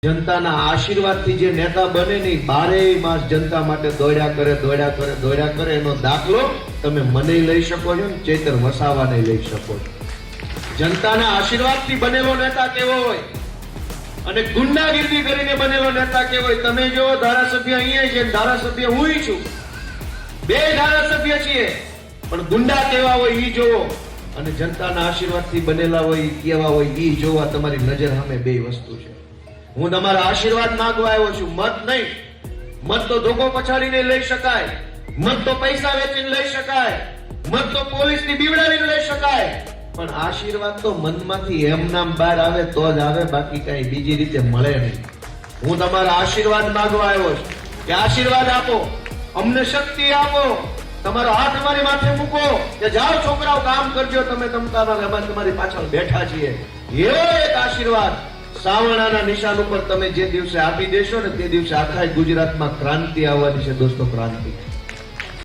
જનતાના આશીર્વાદથી જે નેતા બને નહીં, 12 માસ જનતા માટે દોડ્યા કરે એનો દાખલો તમે મને લઈ શકો છો, ચેતર વસાવાને લઈ શકો છો. જનતાના આશીર્વાદથી બનેલો નેતા કેવો હોય અને ગુંડાગીરી કરીને બનેલો નેતા કેવો હોય. તમે જો ધારાસભ્ય અહીંયા છે, ધારાસભ્ય હું છું, બે ધારાસભ્ય છીએ, પણ ગુંડા કેવા હોય ઈ જોવો અને જનતાના આશીર્વાદથી બનેલા હોય કેવા હોય ઈ જોવા. તમારી નજર સામે બે વસ્તુ છે. હું તમારા આશીર્વાદ માંગવા આવ્યો છું, મત નહીં. મત તો ધોકો પછાડીને લઈ શકાય, મત તો પૈસા વેચીને લઈ શકાય, મત તો પોલીસની બીવડાવીને લઈ શકાય, પણ આશીર્વાદ તો મનમાંથી એમ નામ બહાર આવે તો જ આવે, બાકી કઈ બીજી રીતે મળે નહીં. હું તમારા આશીર્વાદ માંગવા આવ્યો છું કે આશીર્વાદ આપો, અમને શક્તિ આપો, તમારો હાથ અમારી માથે મૂકો કે જાઓ છોકરાઓ કામ કરજો, તમે તમારી પાછળ બેઠા છીએ. એવો એક આશીર્વાદ સાવરણાના નિશાન ઉપર તમે જે દિવસે આપી દેશો ને તે દિવસે આખા ગુજરાતમાં ક્રાંતિ આવવાની છે દોસ્તો, ક્રાંતિ.